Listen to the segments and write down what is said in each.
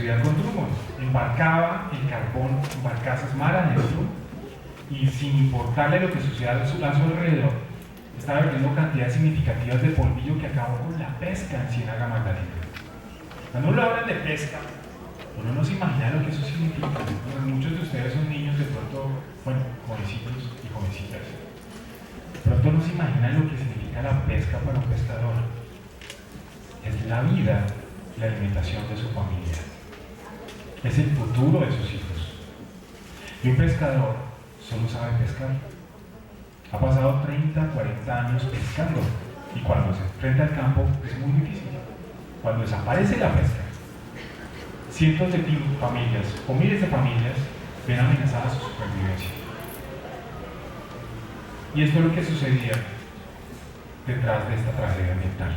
sociedad con Drummond. Embarcaba el carbón en barcazas mar adentro y sin importarle lo que sucediera a su alrededor, estaba vertiendo cantidades significativas de polvillo que acabó con la pesca en Ciénaga Magdalena. Cuando uno habla de pesca, uno no se imagina lo que eso significa. Muchos de ustedes son niños de pronto, bueno, jovencitos y jovencitas. De pronto no se imaginan lo que significa la pesca para un pescador. Es la vida, la alimentación de su familia. Es el futuro de sus hijos. Y un pescador solo sabe pescar. Ha pasado 30, 40 años pescando y cuando se enfrenta al campo es muy difícil. Cuando desaparece la pesca, cientos de familias o miles de familias ven amenazada su supervivencia. Y esto es lo que sucedía detrás de esta tragedia ambiental.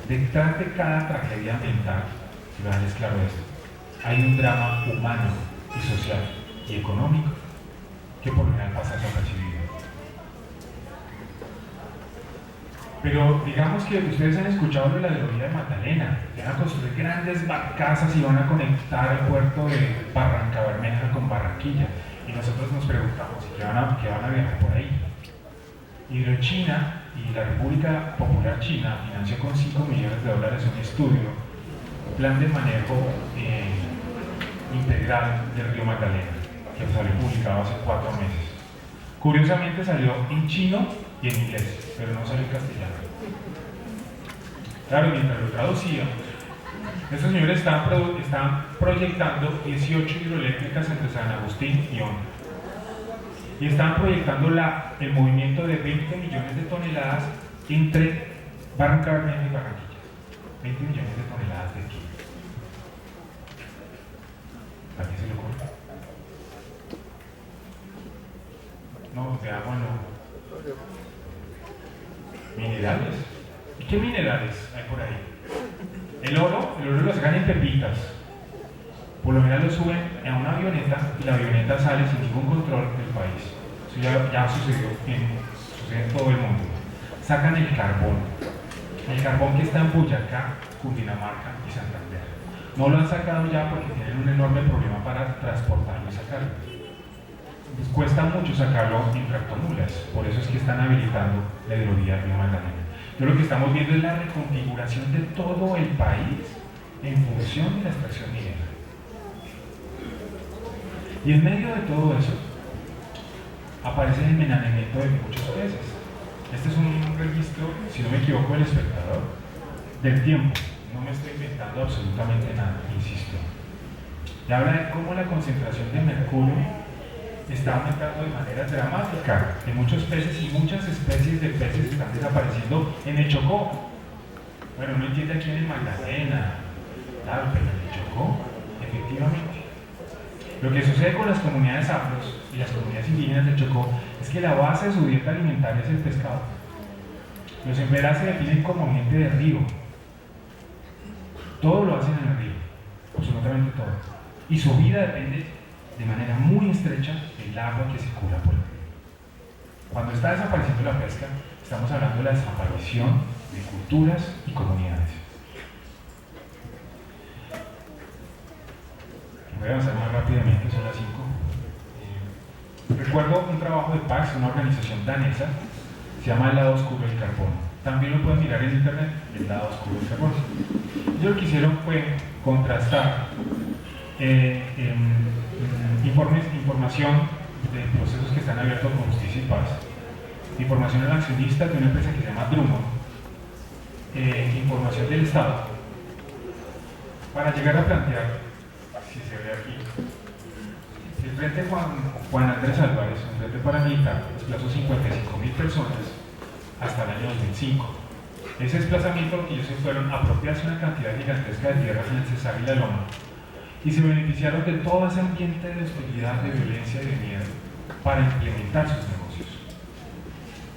Detrás de cada tragedia ambiental, si me dejarles claro esto, hay un drama humano y social y económico que por lo general pasa desapercibido. Pero digamos que ustedes han escuchado de la teoría de Magdalena, que van a construir grandes barcazas y van a conectar el puerto de Barranca Bermeja con Barranquilla. Y nosotros nos preguntamos, ¿qué van a viajar por ahí? Hidrochina y la República Popular China financió con $5 millones un estudio, un plan de manejo integral del río Magdalena, que salió publicado hace 4 meses. Curiosamente salió en chino y en inglés, pero no salió en castellano. Claro, mientras lo traducíamos, estos señores estaban proyectando 18 hidroeléctricas entre San Agustín y Honda. Y estaban proyectando el movimiento de 20 millones de toneladas entre Barranca Bermeja y Barranquilla. 20 millones de toneladas de aquí. ¿A quién se le ocurre? No, de agua no. Minerales. ¿Y qué minerales hay por ahí? El oro lo sacan en pepitas. Por lo general lo suben a una avioneta y la avioneta sale sin ningún control del país. Eso ya sucede en todo el mundo. Sacan el carbón que está en Boyacá, Cundinamarca y Santander. No lo han sacado ya porque tienen un enorme problema para transportarlo y sacarlo. Les cuesta mucho sacarlo en tractomulas, por eso es que están habilitando la hidrovía Río Magdalena. Yo lo que estamos viendo es la reconfiguración de todo el país en función de la extracción minera. Y en medio de todo eso, aparece el envenenamiento de muchos peces. Este es un registro, si no me equivoco, del Espectador, del tiempo. No me estoy inventando absolutamente nada, insisto. Y habla de cómo la concentración de mercurio está aumentando de manera dramática en muchos peces y muchas especies de peces están desapareciendo en el Chocó. Bueno, no entiende aquí en el Magdalena, claro, pero en el Chocó, efectivamente. Lo que sucede con las comunidades afros y las comunidades indígenas del Chocó es que la base de su dieta alimentaria es el pescado. Los emberas se definen como gente de río. Todo lo hacen en el río, absolutamente todo. Y su vida depende de manera muy estrecha del agua que circula por el río. Cuando está desapareciendo la pesca, estamos hablando de la desaparición de culturas y comunidades. Voy a avanzar más rápidamente, son las 5. Recuerdo un trabajo de PAX, una organización danesa, se llama El lado oscuro del carbono. También lo pueden mirar en internet, El lado oscuro del carbono. Ellos lo que hicieron fue contrastar información de procesos que están abiertos con justicia y paz, información al accionista de una empresa que se llama Drummond, información del Estado, para llegar a plantear, si se ve aquí, el Frente Juan Andrés Álvarez, un frente paramilitar, desplazó 55.000 personas hasta el año 2005. Ese desplazamiento lo que ellos fueron a apropiarse una cantidad gigantesca de tierras en el Cesar y la Loma, y se beneficiaron de todo ese ambiente de hostilidad, de violencia y de miedo para implementar sus negocios.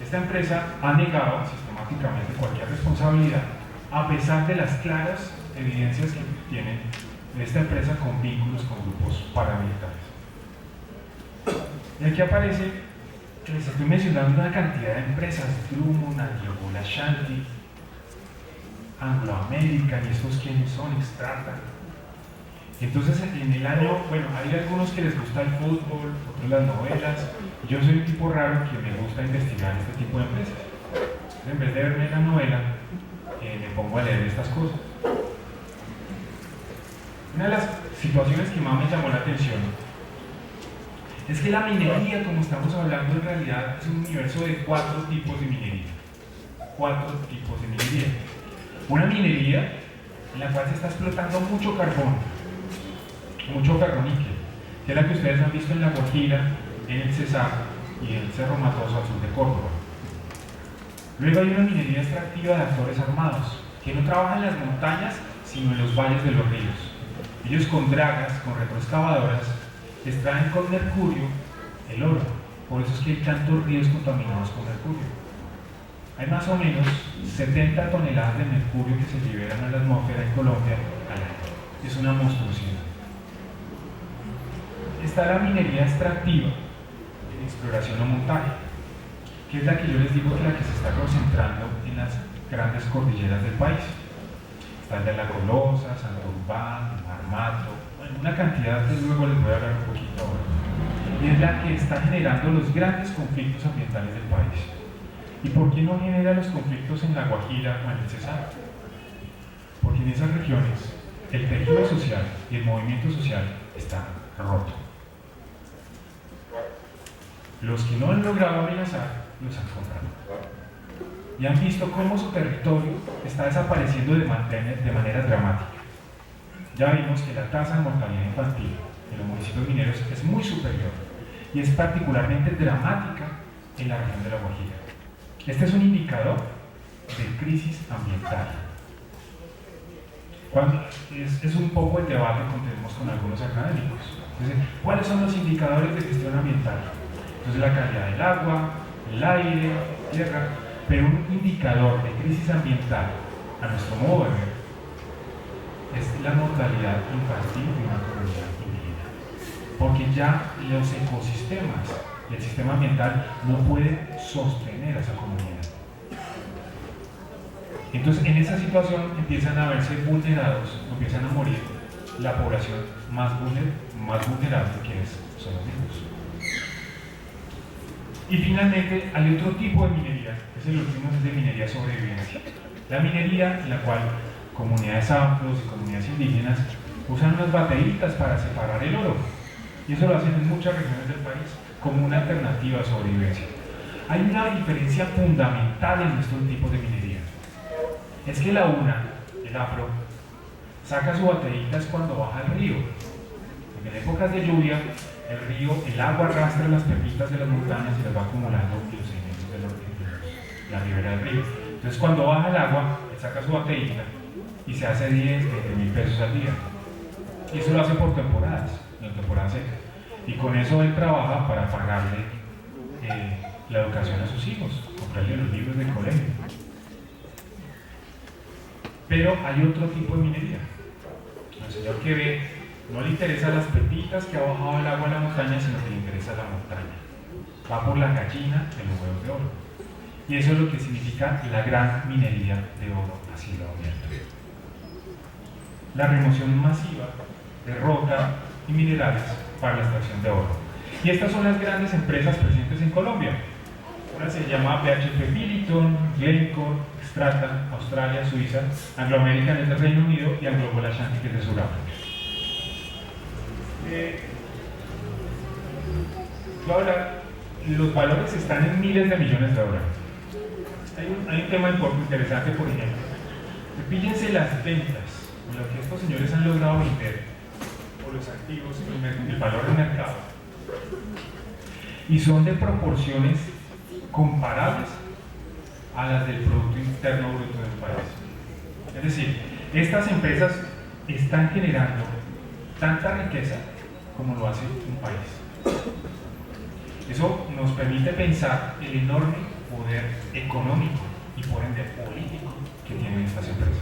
Esta empresa ha negado sistemáticamente cualquier responsabilidad, a pesar de las claras evidencias que tienen de esta empresa con vínculos con grupos paramilitares. Y aquí aparece que les estoy mencionando una cantidad de empresas: Drummond, Antioquia, Ashanti, Anglo American, y estos quiénes son, Extrata. Entonces en el año, bueno, hay algunos que les gusta el fútbol, otros las novelas. Yo soy un tipo raro que me gusta investigar este tipo de empresas. Entonces, en vez de verme la novela, me pongo a leer estas cosas. Una de las situaciones que más me llamó la atención es que la minería, como estamos hablando, en realidad es un universo de 4 tipos de minería. 4 tipos de minería. Una minería en la cual se está explotando mucho carbón, mucho ferroníquel, que es la que ustedes han visto en La Guajira, en el Cesar y en el Cerro Matoso al sur de Córdoba. Luego hay una minería extractiva de actores armados, que no trabajan en las montañas, sino en los valles de los ríos. Ellos con dragas, con retroexcavadoras, extraen con mercurio el oro. Por eso es que hay tantos ríos contaminados con mercurio. Hay más o menos 70 toneladas de mercurio que se liberan a la atmósfera en Colombia al año. Es una monstruosidad. Está la minería extractiva, en exploración o montaje, que es la que yo les digo que la que se está concentrando en las grandes cordilleras del país. Está el de La Colosa, Santurbán, Marmato, bueno, una cantidad que luego les voy a hablar un poquito ahora. Y es la que está generando los grandes conflictos ambientales del país. ¿Y por qué no genera los conflictos en La Guajira o en el Cesar? Porque en esas regiones el tejido social y el movimiento social está roto. Los que no han logrado amenazar los han comprado. Y han visto cómo su territorio está desapareciendo de manera dramática. Ya vimos que la tasa de mortalidad infantil en los municipios mineros es muy superior y es particularmente dramática en la región de La Guajira. Este es un indicador de crisis ambiental. Es un poco el debate que tenemos con algunos académicos. Entonces, ¿cuáles son los indicadores de gestión ambiental? Entonces, la calidad del agua, el aire, tierra, pero un indicador de crisis ambiental, a nuestro modo de ver, es la mortalidad infantil de una comunidad indígena. Porque ya los ecosistemas y el sistema ambiental no pueden sostener a esa comunidad. Entonces, en esa situación empiezan a verse vulnerados, empiezan a morir la población más vulnerable, que son los niños. Y finalmente, hay otro tipo de minería, que es el último, es de minería sobrevivencia. La minería en la cual comunidades afros y comunidades indígenas usan unas bateritas para separar el oro. Y eso lo hacen en muchas regiones del país, como una alternativa a sobrevivencia. Hay una diferencia fundamental en estos tipos de minería. Es que la una, el afro, saca su bateritas cuando baja el río. Porque en épocas de lluvia, el río, el agua arrastra las pepitas de las montañas y las va acumulando en los sedimentos de la ribera del río. Entonces, cuando baja el agua, él saca su baterita y se hace 10, 20 mil pesos al día. Y eso lo hace por temporadas, en la temporada seca. Y con eso él trabaja para pagarle la educación a sus hijos, comprarle los libros del colegio. Pero hay otro tipo de minería. El señor que ve, no le interesan las pepitas que ha bajado el agua en la montaña, sino que le interesa la montaña. Va por la gallina de los huevos de oro. Y eso es lo que significa la gran minería de oro a cielo abierto. La remoción masiva de roca y minerales para la extracción de oro. Y estas son las grandes empresas presentes en Colombia. Una se llama BHP Billiton, Glencore, Xstrata, Australia, Suiza, Anglo American es del Reino Unido y Anglo Gold Ashanti, que es de Sudáfrica. Ahora, los valores están en miles de millones de dólares. Hay un tema interesante, por ejemplo. Fíjense las ventas, con lo que estos señores han logrado vender, por los activos, el valor del mercado, y son de proporciones comparables a las del Producto Interno Bruto del país. Es decir, estas empresas están generando tanta riqueza como lo hace un país. Eso nos permite pensar el enorme poder económico y por ende político que tienen estas empresas.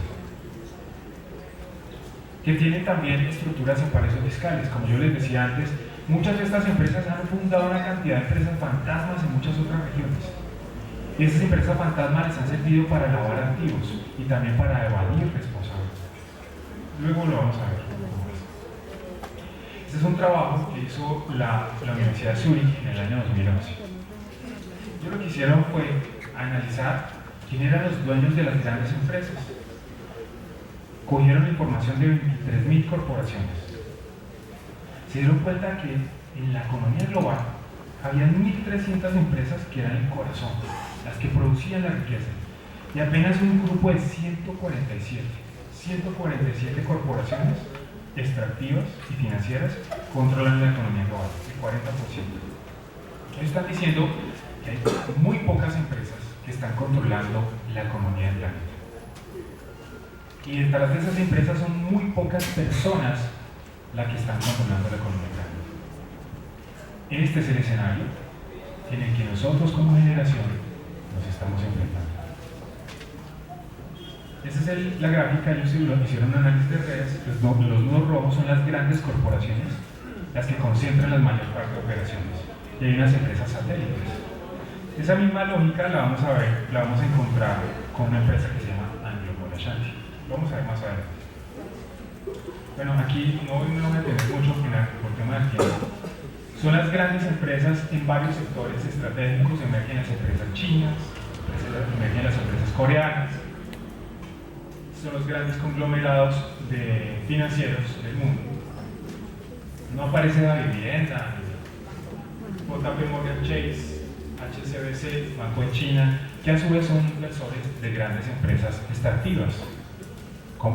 Que tienen también estructuras en paraísos fiscales. Como yo les decía antes, muchas de estas empresas han fundado una cantidad de empresas fantasmas en muchas otras regiones. Y esas empresas fantasmas les han servido para lavar activos y también para evadir responsabilidades. Luego lo vamos a ver. Este es un trabajo que hizo la Universidad de Zúrich en el año 2011. Ellos lo que hicieron fue analizar quién eran los dueños de las grandes empresas. Cogieron la información de 23.000 corporaciones. Se dieron cuenta que en la economía global había 1.300 empresas que eran el corazón, las que producían la riqueza, y apenas un grupo de 147 corporaciones extractivas y financieras controlan la economía global, el 40%. Ellos están diciendo que hay muy pocas empresas que están controlando la economía del planeta. Y detrás de esas empresas son muy pocas personas las que están controlando la economía del planeta. Este es el escenario en el que nosotros como generación nos estamos enfrentando. Esta es la gráfica. Ellos hicieron un análisis de redes. Los nudos rojos son las grandes corporaciones, las que concentran la mayor parte de operaciones, y hay unas empresas satélites. Esa misma lógica la vamos a encontrar con una empresa que se llama Anglo Ashanti. Lo vamos a ver más adelante. Bueno, aquí no voy a tener mucho por tema del tiempo. Son las grandes empresas en varios sectores estratégicos. Emergen las empresas chinas, emergen las empresas coreanas. Son los grandes conglomerados financieros del mundo. No aparece la vivienda, JP Morgan Chase, HSBC, Banco de China, que a su vez son inversores de grandes empresas extractivas,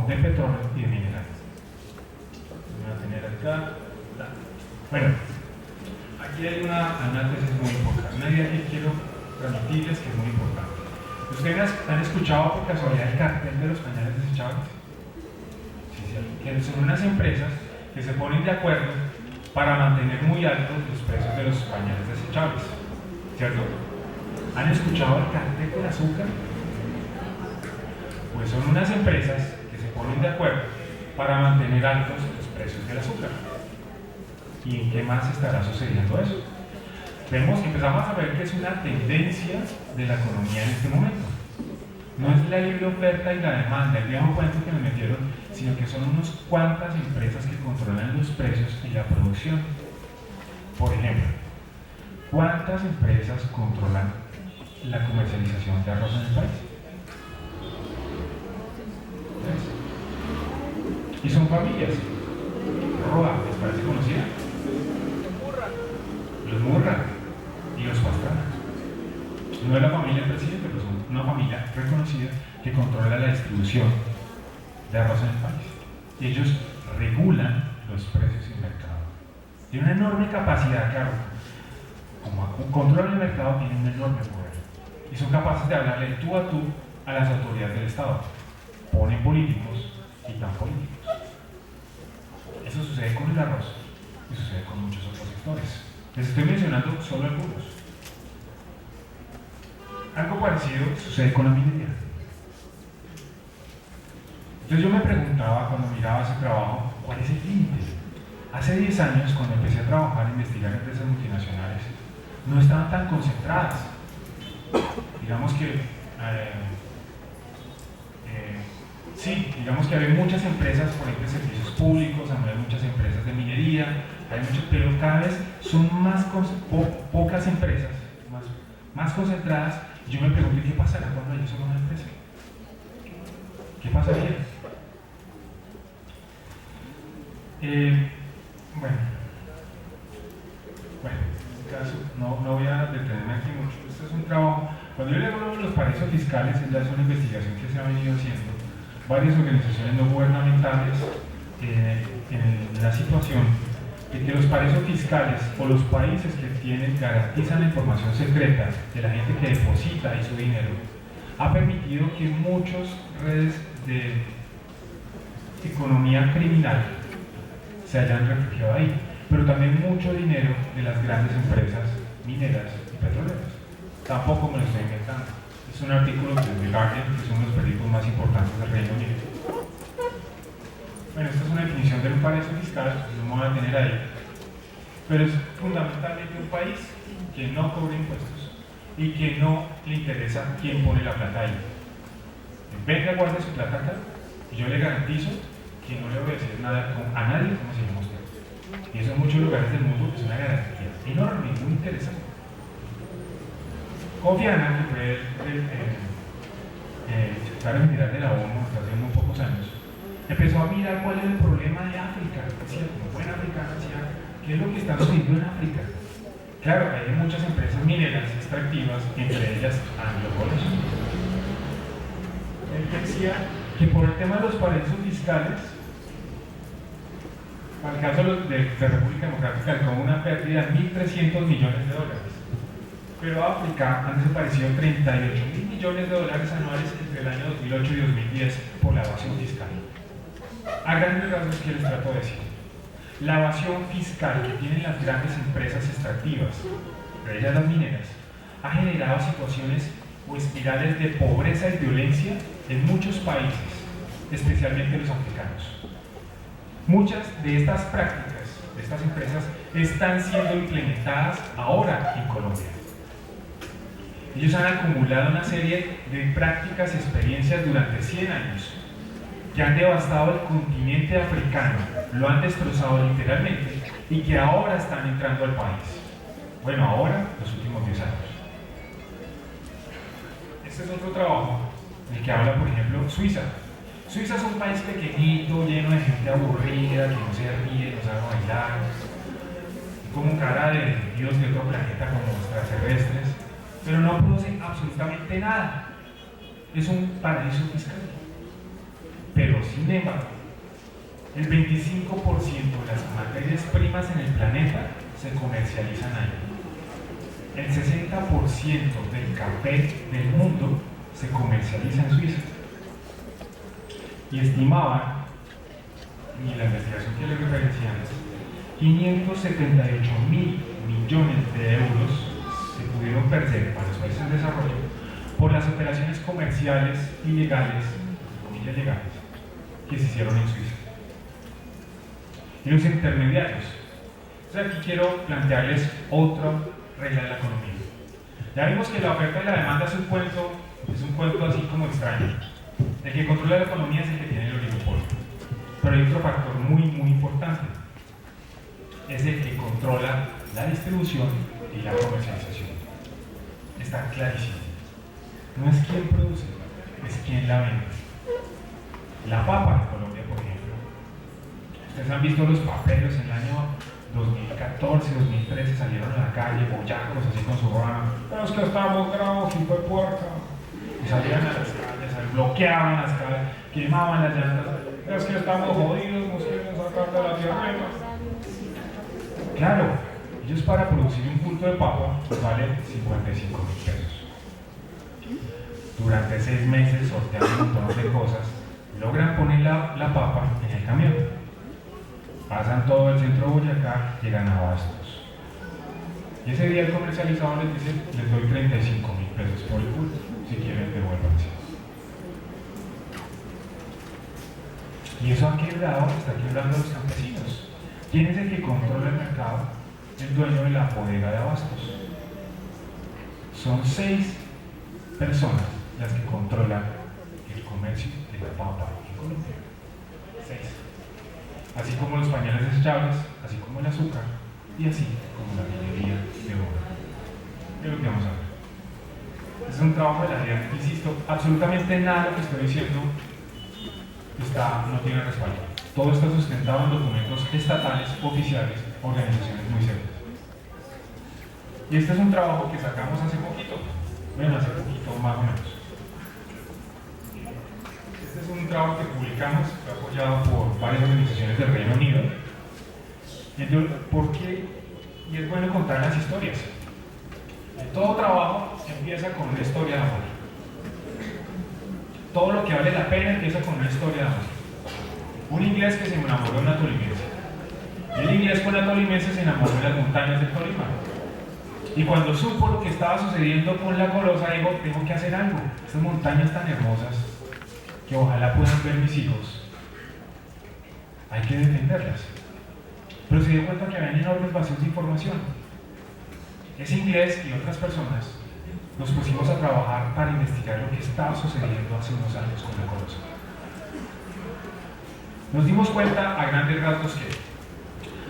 de petróleo y de minerales. Voy a tener acá. Bueno, aquí hay una tesis muy importante, una idea que quiero transmitirles que es muy importante. ¿Ustedes han escuchado por casualidad el cartel de los pañales desechables? Sí, que son unas empresas que se ponen de acuerdo para mantener muy altos los precios de los pañales desechables, ¿cierto? ¿Han escuchado el cartel del azúcar? Pues son unas empresas que se ponen de acuerdo para mantener altos los precios del azúcar. ¿Y en qué más estará sucediendo eso? Empezamos a ver que es una tendencia de la economía en este momento. No es la libre oferta y la demanda, el viejo cuento que me metieron, sino que son unas cuantas empresas que controlan los precios y la producción. Por ejemplo, ¿cuántas empresas controlan la comercialización de arroz en el país? 3. Y son familias. Roa, ¿les parece conocida? Los Murra y los Pastrana. No es la familia del presidente, pero son una familia reconocida que controla la distribución de arroz en el país. Y ellos regulan los precios en el mercado. Tienen una enorme capacidad, claro. Como controlan el mercado, tienen un enorme poder. Y son capaces de hablarle tú a tú a las autoridades del Estado. Ponen políticos, quitan políticos. Eso sucede con el arroz y sucede con muchos otros sectores. Les estoy mencionando solo algunos. Algo parecido sucede con la minería. Entonces yo me preguntaba cuando miraba ese trabajo, ¿cuál es el límite? Hace 10 años, cuando empecé a trabajar e investigar empresas multinacionales, no estaban tan concentradas. Digamos que digamos que había muchas empresas, por ejemplo, de servicios públicos, hay muchas empresas de minería, pero cada vez son pocas empresas, más concentradas. Yo me pregunto, ¿qué pasará cuando haya solo una empresa? ¿Qué pasaría? Bueno, en este caso no voy a detenerme aquí mucho. Este es un trabajo, cuando yo le hablo de los paraísos fiscales, ya es una investigación que se ha venido haciendo. Varias organizaciones no gubernamentales en la situación de que los paraísos fiscales o los países que garantizan la información secreta de la gente que deposita ahí su dinero, ha permitido que muchas redes de economía criminal se hayan refugiado ahí, pero también mucho dinero de las grandes empresas mineras y petroleras. Tampoco me lo estoy inventando. Es un artículo de The Guardian, que es uno de los periódicos más importantes del Reino Unido. Bueno, esta es una definición de un paraíso fiscal, no me voy a tener ahí, pero es fundamentalmente un país que no cobra impuestos y que no le interesa quién pone la plata ahí. Venga, guarde su plata acá y yo le garantizo que no le voy a decir nada a nadie cómo se llama usted. Y eso en muchos lugares del mundo, es una garantía enorme, muy interesante. Kofi Annan, que fue el secretario general de la ONU hasta hace muy pocos años, empezó a mirar cuál era el problema de África. Decía, como buen africano, decía, ¿qué es lo que está sucediendo en África? Claro, hay muchas empresas mineras extractivas, entre ellas Anglo Gold. Él decía que por el tema de los paraísos fiscales, para el caso de República Democrática, como una pérdida de 1.300 millones de dólares. Pero África han desaparecido 38.000 millones de dólares anuales entre el año 2008 y 2010 por la evasión fiscal. A grandes rasgos, ¿qué les trato de decir? La evasión fiscal que tienen las grandes empresas extractivas, entre ellas las mineras, ha generado situaciones o espirales de pobreza y violencia en muchos países, especialmente los africanos. Muchas de estas prácticas, de estas empresas, están siendo implementadas ahora en Colombia. Ellos han acumulado una serie de prácticas y experiencias durante 100 años que han devastado el continente africano, lo han destrozado literalmente y que ahora están entrando al país. Bueno, ahora, los últimos 10 años. Este es otro trabajo en el que habla, por ejemplo, Suiza. Suiza es un país pequeñito, lleno de gente aburrida, que no se ríe, no sabe bailar, como cara de dios de otro planeta como extraterrestres, pero no producen absolutamente nada. Es un paraíso fiscal. Pero sin embargo, el 25% de las materias primas en el planeta se comercializan ahí. El 60% del café del mundo se comercializa en Suiza. Y estimaban, y la investigación que les referencié antes, 578.000 millones de euros se pudieron perder para los países en desarrollo por las operaciones comerciales ilegales, comillas legales, que se hicieron en Suiza. Y los intermediarios. Entonces aquí quiero plantearles otra regla de la economía. Ya vimos que la oferta y la demanda es un cuento así como extraño. El que controla la economía es el que tiene el oligopolio. Pero hay otro factor muy importante. Es el que controla la distribución y la comercialización. Está clarísimo. No es quien produce, es quien la vende. La papa en Colombia, por ejemplo. Ustedes han visto los papeles en el año 2014, 2013, salieron a la calle, boyacos, así con su rama. Pero es que estamos bravos, hijo de puerca. Y salían a las calles, bloqueaban las calles, quemaban las llantas. Pero es que estamos jodidos, nos quieren sacar de la tierra. Claro, ellos para producir un punto de papa valen 55.000 pesos. Durante 6 meses sortean un montón de cosas, logran poner la papa en el camión. Pasan todo el centro de Boyacá, llegan a Abastos. Y ese día el comercializador les dice, les doy 35.000 pesos por el punto, si quieren devuélvanse. Y eso ha quebrado, está quebrando a los campesinos. ¿Quién es el que controla el mercado? El dueño de la bodega de Abastos. Son 6 personas las que controlan el comercio de la papa en Colombia. 6. Así como los pañales desechables, así como el azúcar y así como la minería de oro. Es lo que vamos a ver. Es un trabajo de la DIAN, insisto, absolutamente nada de lo que estoy diciendo no tiene respaldo. Todo está sustentado en documentos estatales, oficiales, organizaciones muy serias. Y este es un trabajo que sacamos hace poquito, bueno, hace poquito más o menos. Este es un trabajo que publicamos, apoyado por varias organizaciones del Reino Unido. Entonces, ¿por qué? Y es bueno contar las historias. Todo trabajo empieza con una historia de amor. Todo lo que vale la pena empieza con una historia de amor. Un inglés que se enamoró de una tolimense. El inglés con la tolimense se enamoró de las montañas del Tolima. Y cuando supo lo que estaba sucediendo con la Colosa, dijo, tengo que hacer algo. Estas montañas tan hermosas, que ojalá puedan ver mis hijos, hay que defenderlas. Pero se dio cuenta que había enormes vacíos de información. Ese inglés y otras personas nos pusimos a trabajar para investigar lo que estaba sucediendo hace unos años con la Colosa. Nos dimos cuenta a grandes rasgos que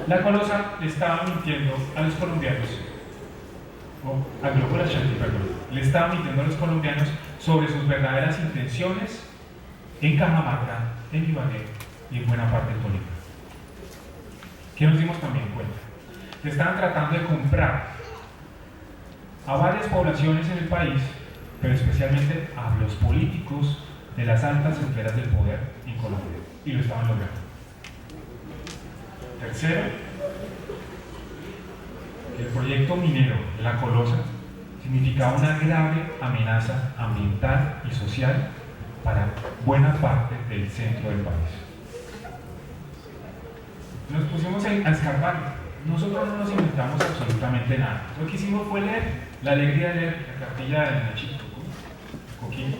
La Colosa le estaba mintiendo a los colombianos, o a Globo La Chanti, perdón, le estaba mintiendo a los colombianos sobre sus verdaderas intenciones en Cajamarca, en Ibagué y en buena parte de Tolima. ¿Qué nos dimos también cuenta? Que estaban tratando de comprar a varias poblaciones en el país, pero especialmente a los políticos de las altas esferas del poder en Colombia, y lo estaban logrando. Tercero, que el proyecto minero La Colosa significaba una grave amenaza ambiental y social para buena parte del centro del país. Nos pusimos a escarbar. Nosotros no nos inventamos absolutamente nada. Lo que hicimos fue leer, la alegría de leer, la cartilla de Nachito, Coquín.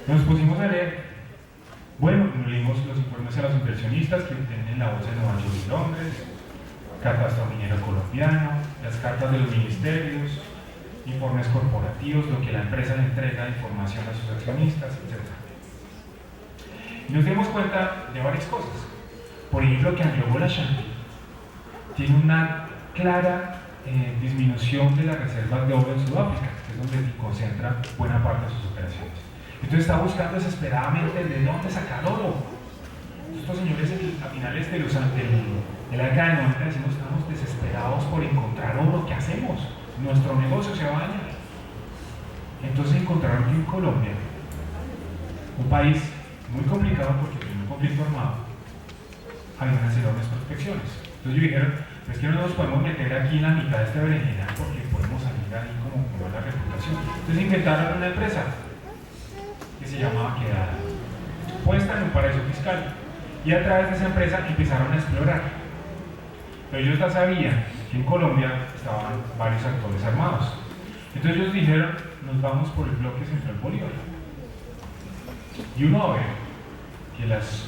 Nos pusimos a leer. Bueno, leímos los informes a los inversionistas que tienen la voz en Nueva York y Londres, catastro minero colombiano, las cartas de los ministerios, informes corporativos, lo que la empresa le entrega de información a sus accionistas, etc. Y nos dimos cuenta de varias cosas. Por ejemplo, que Globo La Chanti tiene una clara disminución de las reservas de oro en Sudáfrica, que es donde concentra buena parte de sus operaciones. Entonces está buscando desesperadamente de dónde sacar oro. Estos señores a finales de la década del 90 decimos, estamos desesperados por encontrar oro, ¿qué hacemos? Nuestro negocio se va a dañar. Entonces encontraron que en Colombia, un país muy complicado porque tiene un conflicto armado, había unas enormes prospecciones. Entonces ellos dijeron, es que no nos podemos meter aquí en la mitad de este berenjenal porque podemos salir ahí como la reputación. Entonces inventaron una empresa que se llamaba Quedada, puesta en un paraíso fiscal, y a través de esa empresa empezaron a explorar. Pero ellos ya sabían que en Colombia estaban varios actores armados. Entonces ellos dijeron, nos vamos por el bloque Central Bolívar. Y uno ve que las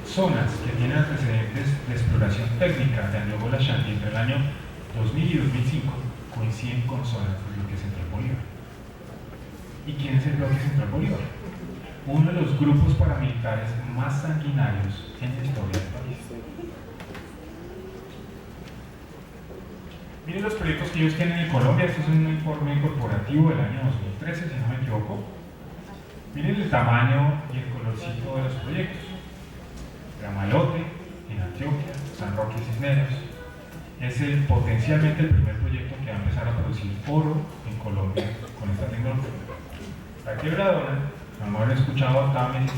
zonas que tienen antecedentes de exploración técnica de Globo La Chanti entre el año 2000 y 2005 coinciden con zonas del bloque Central Bolívar. ¿Y quién es el bloque Central Bolívar? Uno de los grupos paramilitares más sanguinarios en la historia del país. Miren los proyectos que ellos tienen en Colombia. Este es un informe corporativo del año 2013, si no me equivoco. Miren el tamaño y el colorcito de los proyectos. Gramalote, en Antioquia, San Roque y Cisneros. Es potencialmente el primer proyecto que va a empezar a producir oro en Colombia con esta tecnología. La Quebradona, como habrán escuchado a Tames,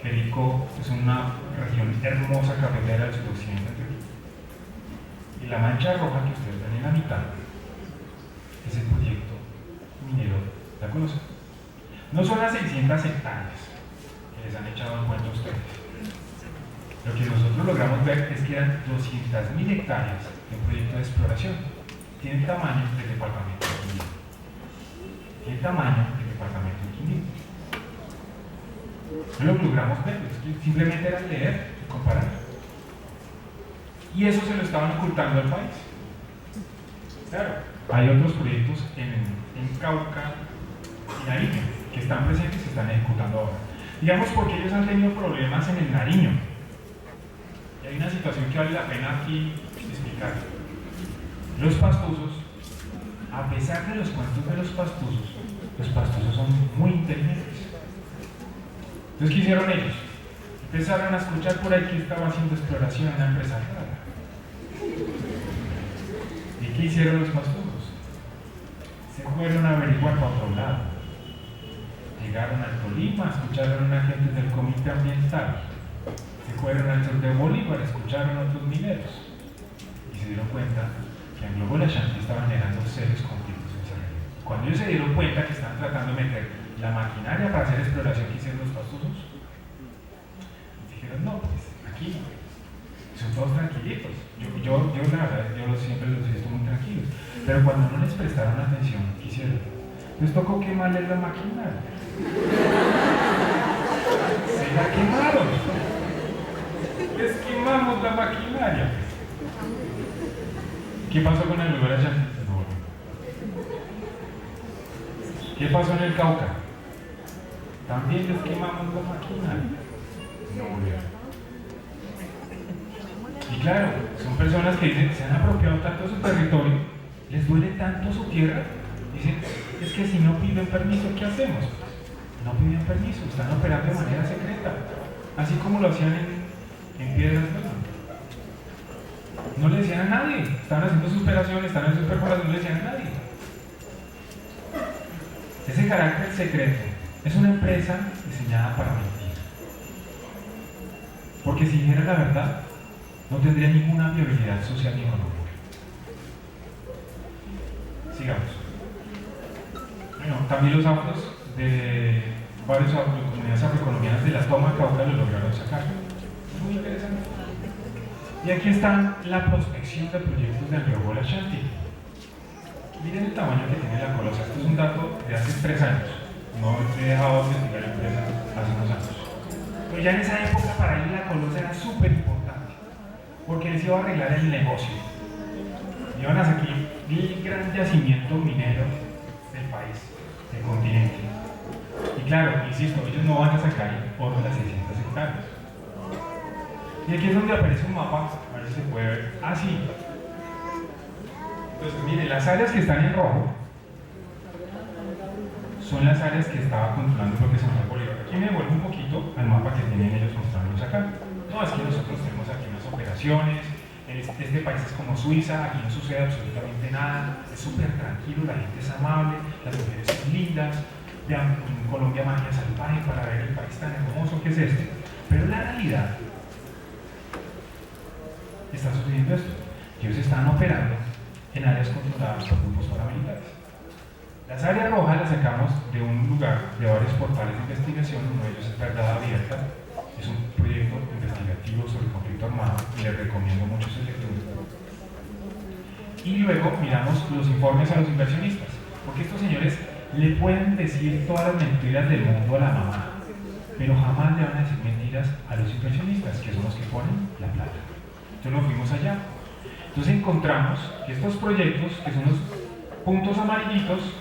Jericó es una región hermosa cafetera del suroccidente antioqueño. Y la mancha roja que ustedes ven en la mitad es el proyecto minero La Colosa. No son las 600 hectáreas que les han echado en cuenta a ustedes. Lo que nosotros logramos ver es que eran 200.000 hectáreas de un proyecto de exploración. Tiene el tamaño del departamento de Quindío. Tiene el tamaño del departamento de Quindío. Lo que logramos ver es que simplemente era leer y comparar. Y eso se lo estaban ocultando al país. Claro, hay otros proyectos en Cauca y Nariño que están presentes y se están ejecutando ahora. Digamos porque ellos han tenido problemas en el Nariño. Y hay una situación que vale la pena aquí explicar. Los pastusos, a pesar de los cuentos de los pastusos son muy inteligentes. Entonces, ¿qué hicieron ellos? Empezaron a escuchar por ahí que estaba haciendo exploración en la empresa rara. ¿Y qué hicieron los pastusos? Se fueron a averiguar para otro lado. Llegaron al Tolima, escucharon a una gente del comité ambiental. Se fueron al sur de Bolívar, escucharon a otros mineros. Y se dieron cuenta que en Globo La Chanti estaban generando serios conflictos en esa región. Cuando ellos se dieron cuenta que estaban tratando de meter la maquinaria para hacer exploración que hicieron los pastusos, dijeron, no, pues aquí son todos tranquilitos. Yo la verdad, siempre los he visto muy tranquilos. Pero cuando no les prestaron atención, ¿qué hicieron? Les tocó quemarles la maquinaria. Se la quemaron. Les quemamos la maquinaria. ¿Qué pasó con el Globo La Chanti? ¿Qué pasó en el Cauca? También les quemamos la maquinaria. No volvieron. ¿Y Y claro, son personas que dicen, se han apropiado tanto de su territorio, les duele tanto su tierra, dicen, es que si no piden permiso, ¿qué hacemos? No piden permiso, están operando de manera secreta, así como lo hacían en Piedras Negras. No le decían a nadie, estaban haciendo sus operaciones, estaban haciendo sus perforaciones, no le decían a nadie. Ese carácter secreto es una empresa diseñada para mentir. Porque si dijera la verdad, no tendría ninguna viabilidad social ni económica. Sigamos. Bueno, también los autos de varias comunidades afrocolombianas de la toma de Cauca lo lograron sacar. Muy interesante. Y aquí está la prospección de proyectos de Anglo-Gold Ashanti. Miren el tamaño que tiene la colosa. Esto es un dato de hace 3 años. No he dejado de investigar la empresa hace unos años. Pero ya en esa época para ellos la colosa era súper importante, porque les iba a arreglar el negocio. Iban a sacar el gran yacimiento minero del país, del continente. Y claro, insisto, ellos no van a sacar oro de las 600 hectáreas. Y aquí es donde aparece un mapa, a ver si se puede ver. Ah, sí. Entonces, miren, las áreas que están en rojo son las áreas que estaba controlando lo que se llama Bolívar. Aquí me devuelvo un poquito al mapa que tienen ellos mostrándonos acá. No, es que nosotros tenemos aquí unas operaciones, este país es como Suiza, aquí no sucede absolutamente nada, es súper tranquilo, la gente es amable, las mujeres son lindas, vean, en Colombia magia salvaje para ver el país tan hermoso que es este. Pero la realidad está sucediendo esto. Ellos están operando en áreas controladas por grupos paramilitares. Las áreas rojas las sacamos de un lugar, de varios portales de investigación. Uno de ellos es Verdad Abierta, es un proyecto investigativo sobre conflicto armado y les recomiendo mucho su lectura. Y luego miramos los informes a los inversionistas, porque estos señores le pueden decir todas las mentiras del mundo a la mamá, pero jamás le van a decir mentiras a los inversionistas, que son los que ponen la plata. Entonces nos fuimos allá. Entonces encontramos que estos proyectos, que son los puntos amarillitos,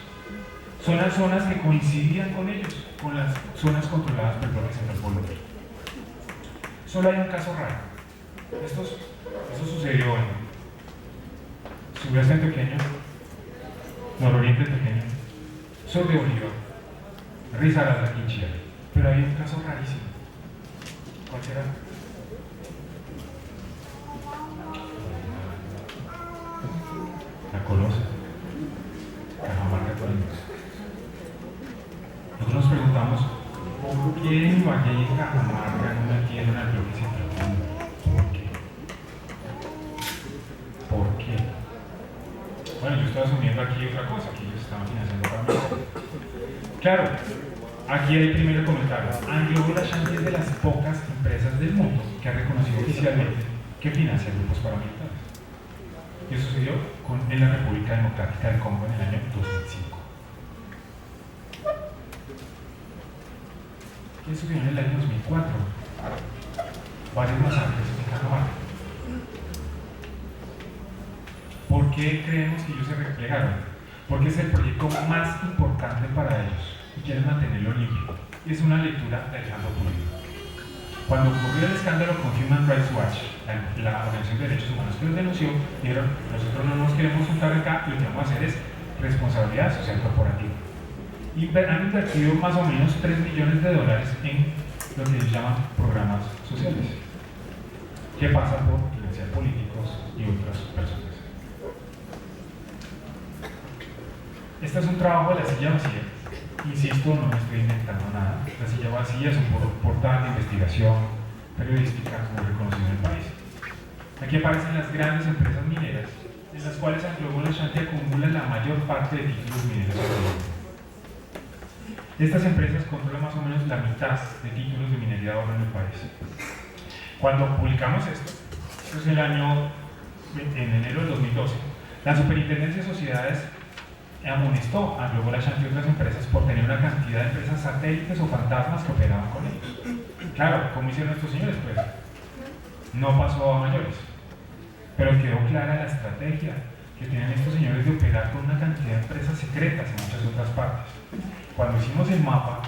son las zonas que coincidían con ellos, con las zonas controladas por el bloque central colombiano. Solo hay un caso raro. Esto sucedió en sudeste antioqueño, nororiente antioqueño, sur de Bolívar, Risaralda, Quinchía. Pero hay un caso rarísimo. ¿Cuál será? La Colosa, Cajamarca, Colombia. Nosotros nos preguntamos, ¿por qué en Ibagué y en Cajamarca no metieron al bloque central? ¿Por qué? ¿Por qué? Bueno, yo estoy asumiendo aquí otra cosa, que ellos estaban financiando para mí. Claro, aquí hay el primer comentario. Anglo-Gold Ashanti es de las pocas empresas del mundo que ha reconocido oficialmente que financia grupos paramilitares. Y eso sucedió en la República Democrática del Congo en el año 2005. ¿Qué sucedió en el año 2004? Varios masacres en Cajamarca. ¿Por qué creemos que ellos se replegaron? Porque es el proyecto más importante para ellos y quieren mantenerlo limpio. Es una lectura de Alejandro Pulido. Cuando ocurrió el escándalo con Human Rights Watch, la Organización de Derechos Humanos que los denunció, dijeron, nosotros no nos queremos juntar acá, lo que vamos a hacer es responsabilidad social corporativa. Y han invertido más o menos $3 millones en lo que ellos llaman programas sociales, que pasan por financiar políticos y otras personas. Este es un trabajo de la silla vacía. Insisto, no me estoy inventando nada. La silla vacía es un portal de investigación periodística muy reconocido en el país. Aquí aparecen las grandes empresas mineras, en las cuales Anglo-Gold Ashanti acumula la mayor parte de títulos mineros de Colombia. Estas empresas controlan más o menos la mitad de títulos de minería de oro en el país. Cuando publicamos esto es el año, en enero del 2012, la Superintendencia de Sociedades amonestó a Anglo-Gold Ashanti y otras empresas por tener una cantidad de empresas satélites o fantasmas que operaban con ellos. Claro, ¿cómo hicieron estos señores? Pues no pasó a mayores, pero quedó clara la estrategia que tienen estos señores de operar con una cantidad de empresas secretas en muchas otras partes. Cuando hicimos el mapa